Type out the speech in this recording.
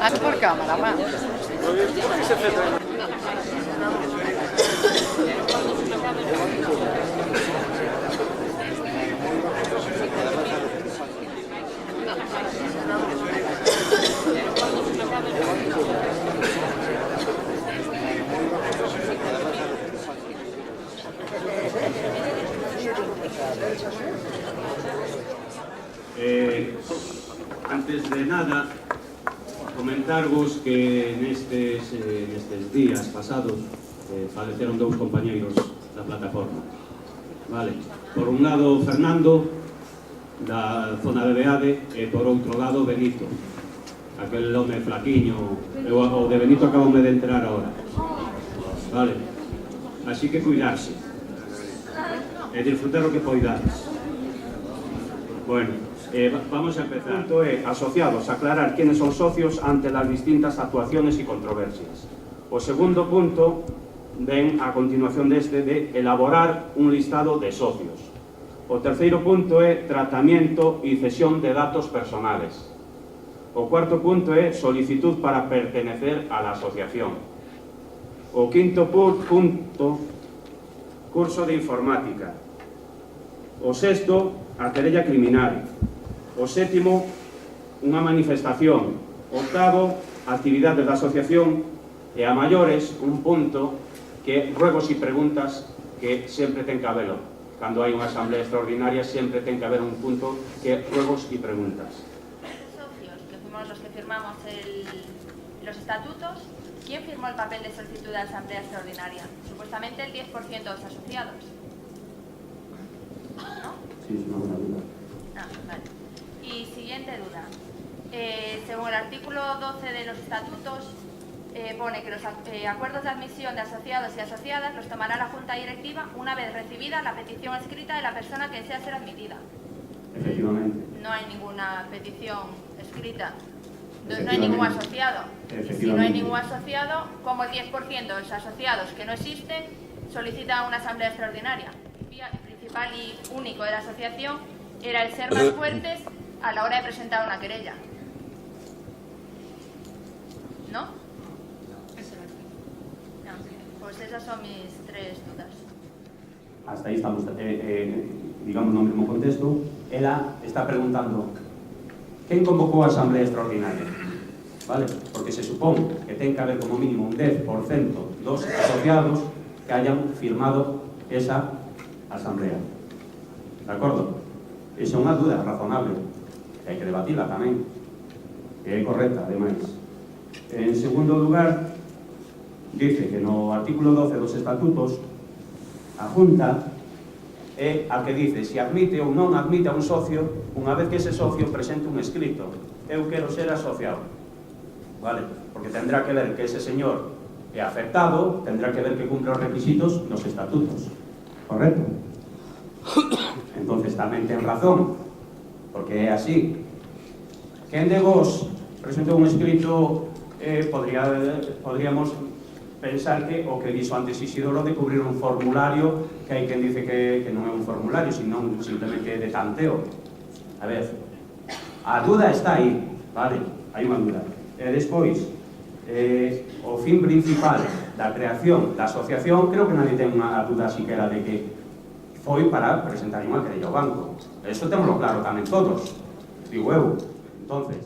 Haz por cámara, va. Antes de nada, comentarvos que nestes días pasados faleceron dous compañeiros da plataforma. Vale. Por un lado, Fernando, da zona de Beade, e por outro lado, Benito. Aquel home flaquiño, o de Benito acaboume de enterar ahora. Vale. Así que cuidarse. E disfrutar o que poidades. Bueno, vamos a empezar. El punto é, asociados, aclarar quiénes son socios ante las distintas actuaciones y controversias. O segundo punto ven a continuación deste de elaborar un listado de socios. O terceiro punto é tratamiento y cesión de datos personales. O cuarto punto é solicitud para pertenecer a la asociación. O quinto punto, curso de informática. O sexto, a querella criminal. O sétimo, unha manifestación. O octavo, actividades da asociación. E a maiores, un punto que ruegos e preguntas que sempre ten que habelo. Cando hai unha asamblea extraordinaria sempre ten que haber un punto que ruegos e preguntas. Socios, que fuimos los que firmamos los estatutos, ¿quién firmó el papel de solicitud de asamblea extraordinaria? Supuestamente el 10% de los asociados. ¿No? Sí, es una buena duda. Ah, vale. Y siguiente duda. Según el artículo 12 de los estatutos, pone que los acuerdos de admisión de asociados y asociadas los tomará la Junta Directiva una vez recibida la petición escrita de la persona que desea ser admitida. Efectivamente. No hay ninguna petición escrita. No hay ningún asociado. Si no hay ningún asociado, como el 10% de los asociados que no existen solicitan una asamblea extraordinaria. El principal y único de la asociación era el ser más fuertes a la hora de presentar una querella. ¿No? No. Pues esas son mis tres dudas. Hasta aí estamos, digamos, no mesmo contexto. Ela está preguntando quen convocou a asamblea extraordinaria, vale? Porque se supón que ten que haber como mínimo un 10% dos asociados que hayan firmado esa asamblea. De acordo? Esa é unha duda razonable, que hai que debatila tamén, que é correcta, ademais. En segundo lugar, dice que no artículo 12 dos estatutos a Junta é a que dice se admite ou non admite a un socio unha vez que ese socio presente un escrito. Eu quero ser asociado, vale? Porque tendrá que ver que ese señor é afectado, tendrá que ver que cumpre os requisitos dos estatutos, correcto? Entonces tamén ten razón, porque é así. Quen de vos presentou un escrito, podríamos pensar que o que dixo antes Isidoro de cubrir un formulario, que hai quen dice que non é un formulario, sino simplemente de tanteo. A ver, a duda está aí, vale? Hai unha duda. E despois, o fin principal da creación da asociación, creo que nadie ten unha duda siquera de que foi para presentar unha querella ao banco. Eso témoslo claro tamén todos, digo eu. Entonces,